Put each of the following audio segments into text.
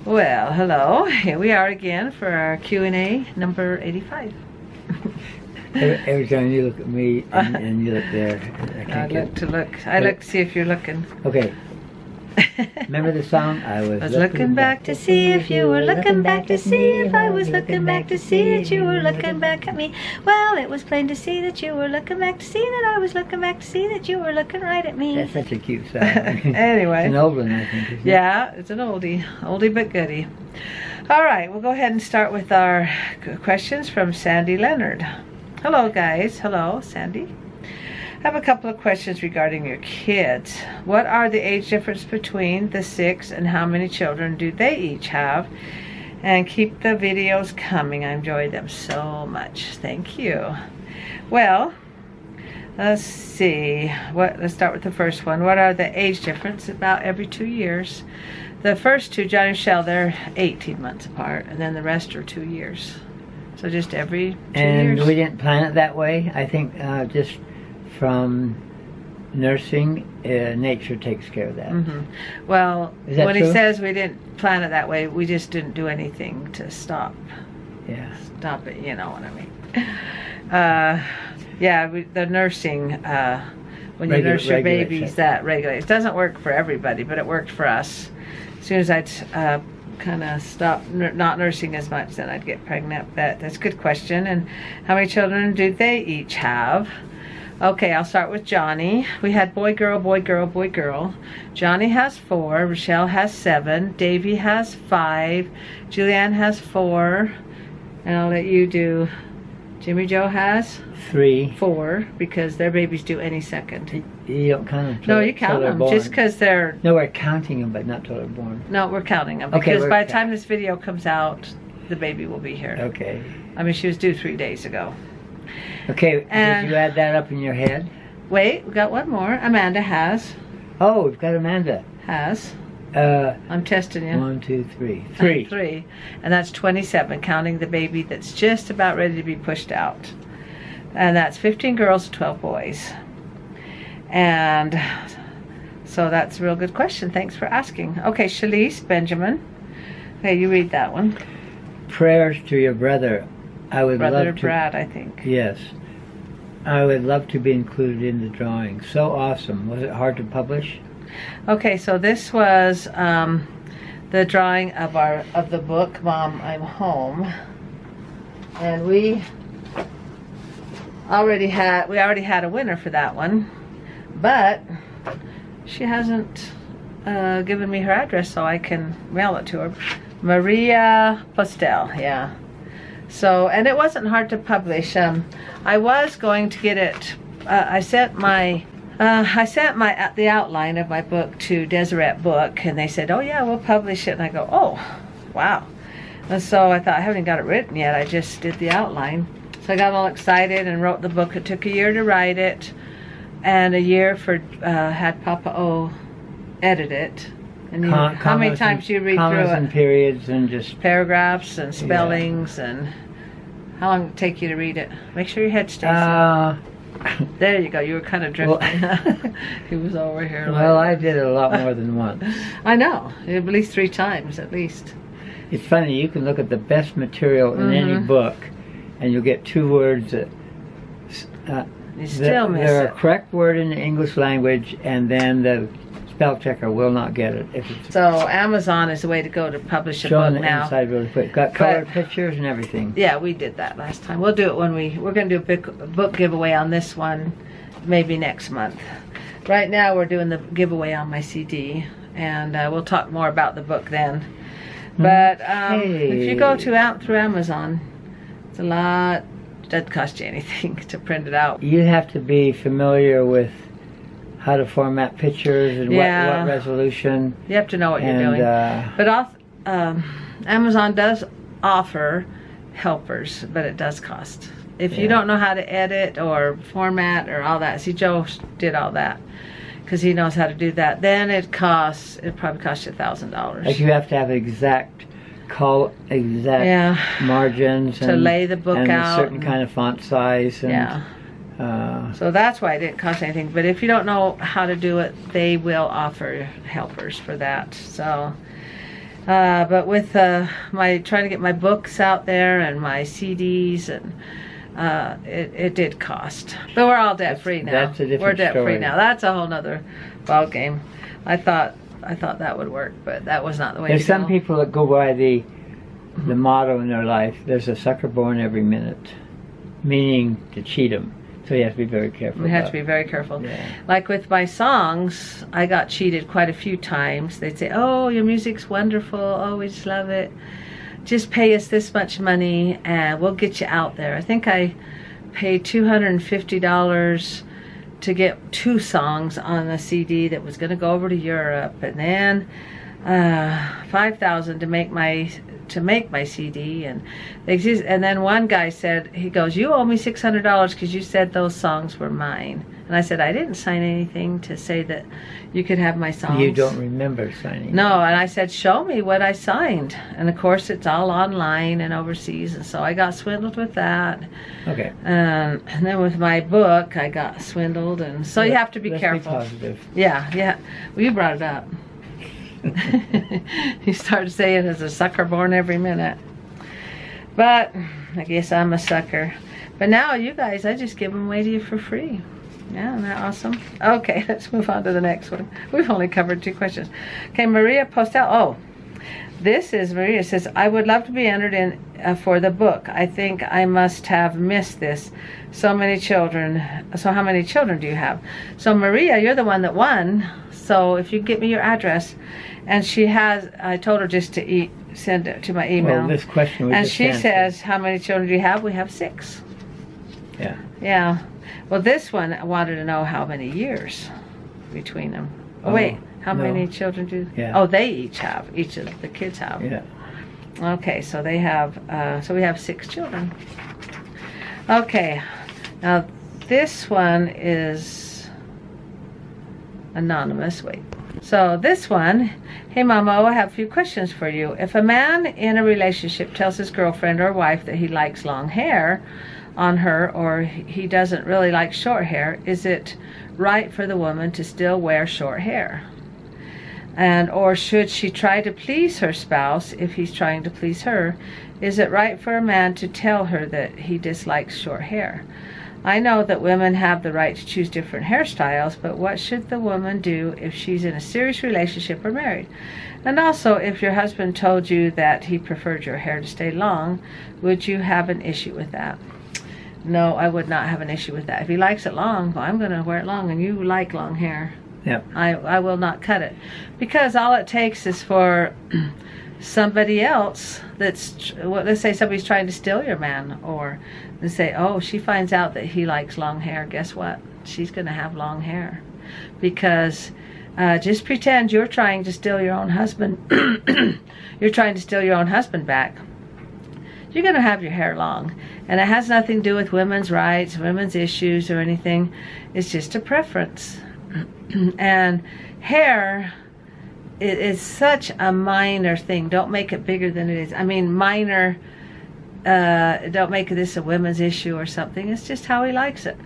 Well, hello. Here we are again for our Q&A number 85. Every time you look at me and you look there, I look to see if you're looking. Okay. Remember the song? I was looking back to see if you were looking back to see if I was looking back to see that you were looking back at me. Well, it was plain to see that you were looking back to see that I was looking back to see that you were looking right at me. That's such a cute song. Anyway. It's an old one, I think, isn't it? Yeah, it's an oldie but goodie. All right, we'll go ahead and start with our questions from Sandy Leonard. Hello, guys. Hello, Sandy. I have a couple of questions regarding your kids. What are the age difference between the 6 and how many children do they each have? And keep the videos coming. I enjoy them so much. Thank you. Well, let's see. Let's start with the first one. What are the age difference? About every 2 years. The first two, Johnny and Michelle, they're 18 months apart, and then the rest are 2 years. So just every 2 years. And we didn't plan it that way. I think just from nursing, nature takes care of that. Well, when true? he says we didn't plan it that way, we just didn't do anything to stop. Yeah. Stop it, you know what I mean. Yeah, the nursing, when you nurse your babies, that regulates. It doesn't work for everybody, but it worked for us. As soon as I'd kind of stop not nursing as much, then I'd get pregnant. That's a good question. And how many children do they each have? Okay, I'll start with Johnny. We had boy, girl, boy, girl, boy, girl. Johnny has 4, Rochelle has 7, Davey has 5, Julianne has 4, and I'll let you do. Jimmy Joe has 3, 4, because their babies due any second. You don't count them. No, you count them just because they're. No, we're counting them, but not till they're born. No, we're counting them because by the time this video comes out, the baby will be here. Okay. I mean, she was due 3 days ago. Okay, and did you add that up in your head? Wait, we got one more. Amanda has. Oh, we've got Amanda. Has. I'm testing you. 1, 2, 3. 3. 3. And that's 27, counting the baby that's just about ready to be pushed out. And that's 15 girls, 12 boys. And so that's a real good question. Thanks for asking. Okay, Shalise Benjamin. Okay, you read that one. Prayers to your brother. I would Brother love to, Brad, I think. Yes. I would love to be included in the drawing. So awesome. Was it hard to publish? Okay, so this was the drawing of the book, Mom, I'm Home. And we already had a winner for that one. But she hasn't given me her address, so I can mail it to her. Maria Postell, yeah. So, and it wasn't hard to publish. I was going to get it. I sent the outline of my book to Deseret Book, and they said, "Oh yeah, we'll publish it." And I go, "Oh, wow!" And so I thought, I haven't got it written yet. I just did the outline. So I got all excited and wrote the book. It took a year to write it, and a year for had Papa O edit it. And how many times do you read through it? And periods and just paragraphs and spellings, and how long did it take you to read it? Make sure your head stays. There you go. You were kind of drifting. Well, he was over here. Well, I did it a lot more than once. I know, at least 3 times, at least. It's funny. You can look at the best material in any book, and you'll get 2 words that you still miss they're it. a correct word in the English language, and then the spell checker will not get it. So Amazon is the way to go to publish a book now. Inside really quick. Got colored pictures and everything. Yeah, we did that last time. We'll do it when we're going to do a book giveaway on this one, maybe next month. Right now we're doing the giveaway on my CD, and we'll talk more about the book then. But if you go through Amazon, it's a lot. It doesn't cost you anything to print it out. You have to be familiar with how to format pictures and what resolution. You have to know what you're doing. But Amazon does offer helpers, but it does cost. If you don't know how to edit or format or all that, see, Joe did all that because he knows how to do that. Then it probably costs you $1,000. Like you have to have exact margins to lay the book and out, a certain kind of font size. And So that's why it didn't cost anything. But if you don't know how to do it, they will offer helpers for that. So, but with my trying to get my books out there and my CDs, and it did cost. But we're all debt free now. That's a different We're debt free story. now. That's a whole nother ball game. I thought that would work, but that was not the way There's to go. some people that go by the motto in their life, there's a sucker born every minute, meaning to cheat them. So you have to be very careful. We have to be very careful. Yeah. Like with my songs, I got cheated quite a few times. They'd say, oh, your music's wonderful. Oh, we just love it. Just pay us this much money and we'll get you out there. I think I paid $250 to get 2 songs on a CD that was going to go over to Europe, and then $5,000 to make my CD, and then one guy said, he goes, you owe me $600 because you said those songs were mine. And I said, I didn't sign anything to say that you could have my songs. You don't remember signing? No, and I said, show me what I signed. And of course it's all online and overseas, and so I got swindled with that. Okay. And then with my book I got swindled, and so you have to be careful. Let's be positive. Yeah. Well, you brought it up. You started saying there's a sucker born every minute. But I guess I'm a sucker. But now you guys, I just give them away to you for free. Yeah, isn't that awesome? Okay, let's move on to the next one. We've only covered 2 questions. Okay, Maria Postell. Oh, this is Maria. Says, I would love to be entered in for the book. I think I must have missed this. So many children. So how many children do you have? So Maria, you're the one that won. So if you get me your address. And she has, I told her just to send it to my email. Well, this question was and just she answered. says, how many children do you have? We have 6. Yeah. Yeah. Well, this one I wanted to know how many years between them. Oh, wait, how no. many children do? Yeah. Oh, they each of the kids have. Yeah. Okay, so they have. So we have 6 children. Okay, now this one is anonymous. Wait. So this one, hey Momma, I have a few questions for you. If a man in a relationship tells his girlfriend or wife that he likes long hair on her, or he doesn't really like short hair, is it right for the woman to still wear short hair? And or should she try to please her spouse if he's trying to please her? Is it right for a man to tell her that he dislikes short hair? I know that women have the right to choose different hairstyles, but what should the woman do if she's in a serious relationship or married? And also, if your husband told you that he preferred your hair to stay long, would you have an issue with that? No, I would not have an issue with that. If he likes it long, well, I'm going to wear it long, and you like long hair. Yep. I will not cut it. Because all it takes is for somebody else that's, well, let's say somebody's trying to steal your man, or they say, oh, she finds out that he likes long hair, guess what? She's going to have long hair. Because just pretend you're trying to steal your own husband. You're trying to steal your own husband back. You're going to have your hair long. And it has nothing to do with women's rights, women's issues, or anything. It's just a preference. And hair is such a minor thing. Don't make it bigger than it is. I mean, minor, don't make this a women's issue or something. It's just how he likes it.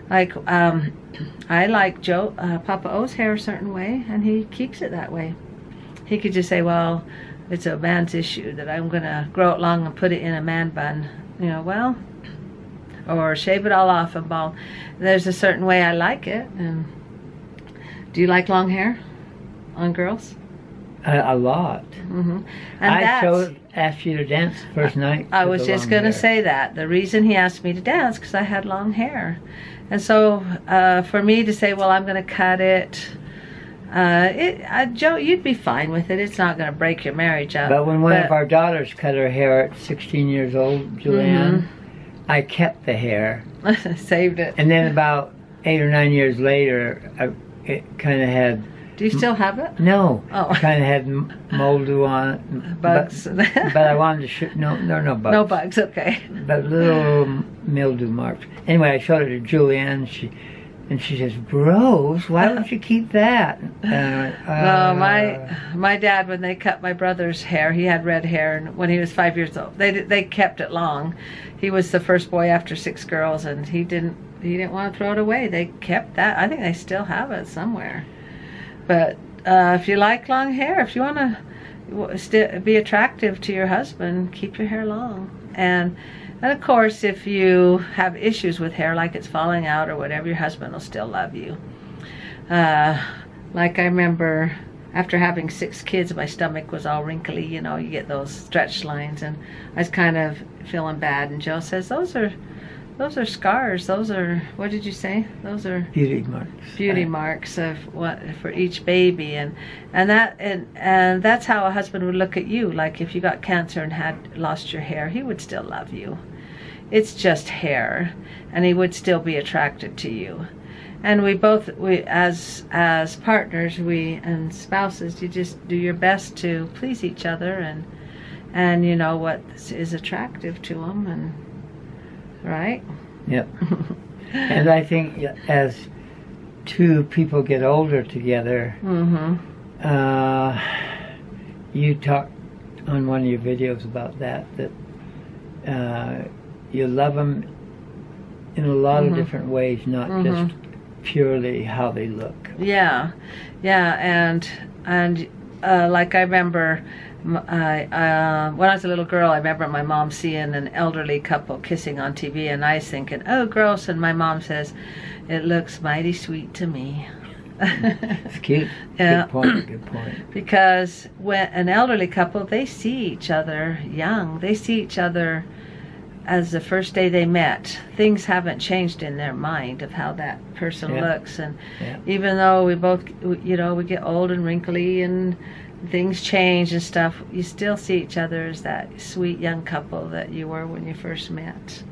Like, I like Papa O's hair a certain way, and he keeps it that way. He could just say, well, it's a man's issue that I'm going to grow it long and put it in a man bun. You know, well, or shave it all off and bald. There's a certain way I like it. And do you like long hair on girls? A lot. Mm-hmm. And I asked you to dance the first night. I was just going to say that. The reason he asked me to dance because I had long hair. And so for me to say, well, I'm going to cut it, Joe, you'd be fine with it. It's not going to break your marriage up. But when one of our daughters cut her hair at 16 years old, Julianne, I kept the hair. Saved it. And then about 8 or 9 years later, it kind of had... Do you still have it? No. Oh. Kind of had mildew on it. Bugs. But I wanted to shoot... No, there are no bugs. No bugs, okay. But little mildew marks. Anyway, I showed it to Julianne. And she says, "Gross, why would you keep that?" No, my dad, when they cut my brother's hair, he had red hair, and when he was 5 years old, they kept it long. He was the first boy after 6 girls, and he didn't want to throw it away. They kept that. I think they still have it somewhere. But if you like long hair, if you want to be attractive to your husband, keep your hair long. And of course, if you have issues with hair, like it's falling out or whatever, your husband will still love you. Like I remember after having 6 kids, my stomach was all wrinkly, you know, you get those stretch lines, and I was kind of feeling bad. And Joe says, those are scars. Those are, what did you say? Those are beauty marks. Beauty marks of what for each baby, and that's how a husband would look at you. Like if you got cancer and had lost your hair, he would still love you. It's just hair, and he would still be attracted to you. And we as partners, and spouses, you just do your best to please each other, and you know what is attractive to them, and right? Yep. And I think as 2 people get older together, you talked on one of your videos about that you love them in a lot of different ways, not just purely how they look. Yeah, and like I remember, when I was a little girl, I remember my mom seeing an elderly couple kissing on TV, and I was thinking, oh, gross, and my mom says, it looks mighty sweet to me. It's cute. Yeah. Good point. Because when an elderly couple, they see each other young. They see each other as the first day they met. Things haven't changed in their mind of how that person looks, and even though we both, you know, we get old and wrinkly and things change and stuff, you still see each other as that sweet young couple that you were when you first met.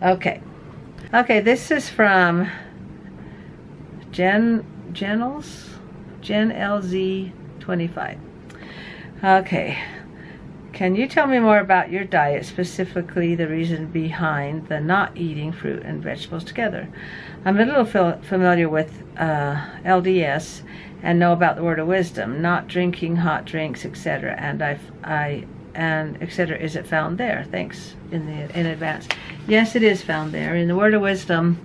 Okay, this is from Jen LZ25. Okay. Can you tell me more about your diet, specifically the reason behind the not eating fruit and vegetables together? I'm a little familiar with LDS and know about the word of wisdom, not drinking hot drinks, etc. And etc. Is it found there? Thanks in advance. Yes, it is found there in the word of wisdom.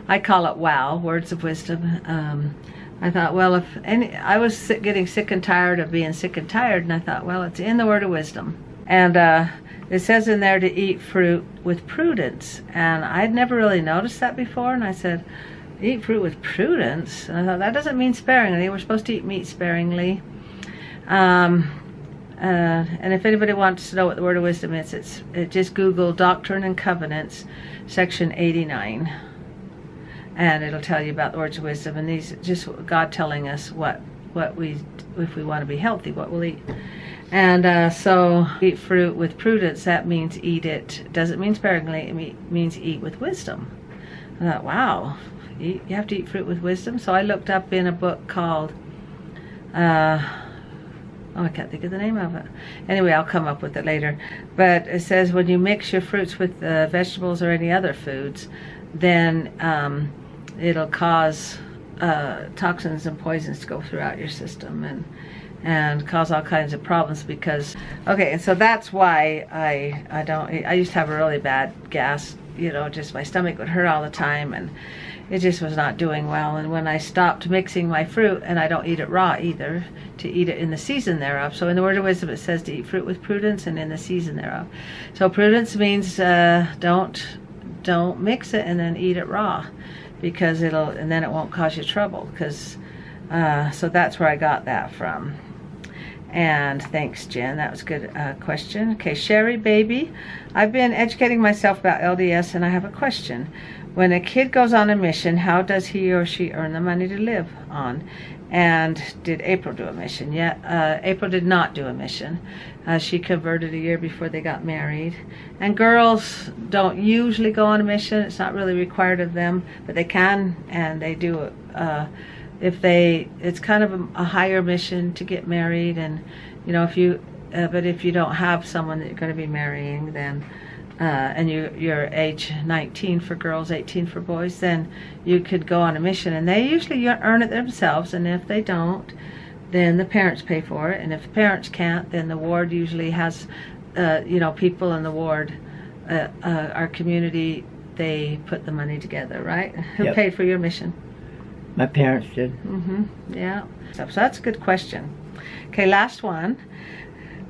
I call it WOW, words of wisdom. I thought, well, I was getting sick and tired of being sick and tired, and I thought, well, it's in the word of wisdom. And it says in there to eat fruit with prudence. And I'd never really noticed that before, and I said, eat fruit with prudence? And I thought, that doesn't mean sparingly. We're supposed to eat meat sparingly. And if anybody wants to know what the word of wisdom is, just Google Doctrine and Covenants, section 89. And it'll tell you about the words of wisdom, and these just God telling us what we, if we want to be healthy, what we'll eat. And so eat fruit with prudence, that means eat it, doesn't mean sparingly, it means eat with wisdom. I thought, wow, you have to eat fruit with wisdom. So I looked up in a book called, I can't think of the name of it. Anyway, I'll come up with it later. But it says when you mix your fruits with vegetables or any other foods, then it'll cause toxins and poisons to go throughout your system and cause all kinds of problems. Because and so that's why I don't eat. I used to have a really bad gas, you know, just my stomach would hurt all the time, and it just was not doing well. And when I stopped mixing my fruit, and I don't eat it raw either, to eat it in the season thereof. So in the word of wisdom it says to eat fruit with prudence and in the season thereof. So prudence means don't mix it and then eat it raw, because and then it won't cause you trouble. Because so that's where I got that from. And thanks, Jen, that was a good question. Okay, Sherry Baby, I've been educating myself about LDS, and I have a question. When a kid goes on a mission, how does he or she earn the money to live on? And did April do a mission? Yeah, April did not do a mission. She converted a year before they got married. And girls don't usually go on a mission. It's not really required of them, but they can, and they do it. It's kind of a higher mission to get married, and you know, but if you don't have someone that you're going to be marrying, then and you're age 19 for girls, 18 for boys, then you could go on a mission, and they usually earn it themselves, and if they don't, then the parents pay for it, and if the parents can't, then the ward usually has, people in the ward, our community, they put the money together, right? Who Yep. paid for your mission? My parents did. Yeah. So that's a good question. Okay, last one.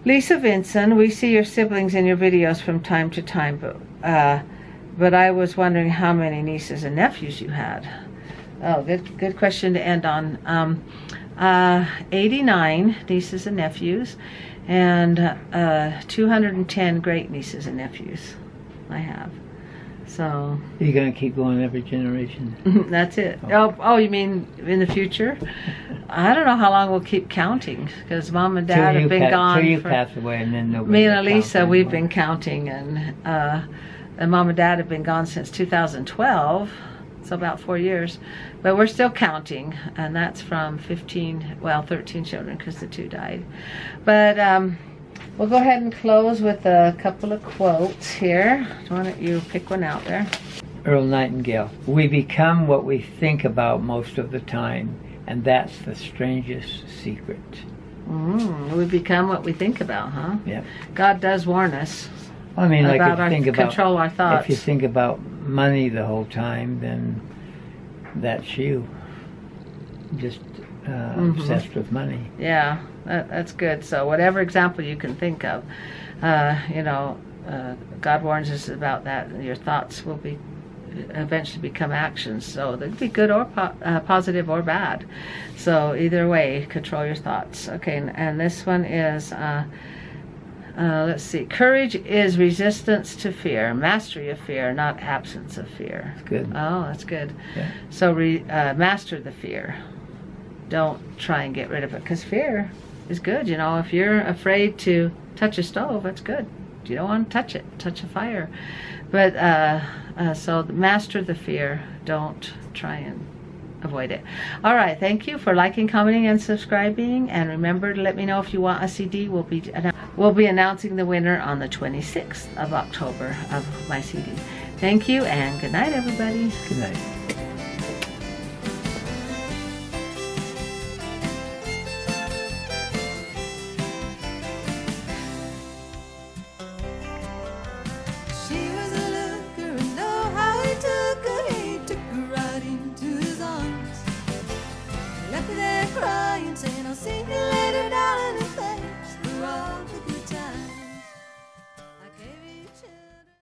Lisa Vinson, we see your siblings in your videos from time to time, but I was wondering how many nieces and nephews you had. Oh, good question to end on. 89 nieces and nephews, and 210 great nieces and nephews I have. So You're going to keep going every generation? that's it. Oh, you mean in the future? I don't know how long we'll keep counting, because Mom and Dad have been gone. Till you pass away, and then nobody. Me and Elisa, we've been counting, and Mom and Dad have been gone since 2012, so about 4 years. But we're still counting, and that's from 13 children, because the 2 died. But we'll go ahead and close with a couple of quotes here. Why don't you pick one out there? Earl Nightingale. We become what we think about most of the time, and that's the strangest secret. We become what we think about, huh? Yeah. God does warn us I mean, like about if you think about, control our thoughts. if you think about money the whole time, then that's you. Just obsessed with money. Yeah, that's good. So whatever example you can think of, God warns us about that. Your thoughts will eventually become actions. So they could be good or positive or bad. So either way, control your thoughts. Okay, and this one is, let's see. Courage is resistance to fear, mastery of fear, not absence of fear. That's good. Oh, that's good. Yeah. So master the fear. Don't try and get rid of it, because fear is good. If you're afraid to touch a stove, that's good. You don't want to touch it, touch a fire. But so master the fear. Don't try and avoid it. All right, thank you for liking, commenting, and subscribing. And remember to let me know if you want a CD. We'll be announcing the winner on the 26th of October of my CD. Thank you, and good night, everybody. Good night. She was a looker, and know how he took her. He took her right into his arms. Left her there crying, saying, I'll see you later, darling.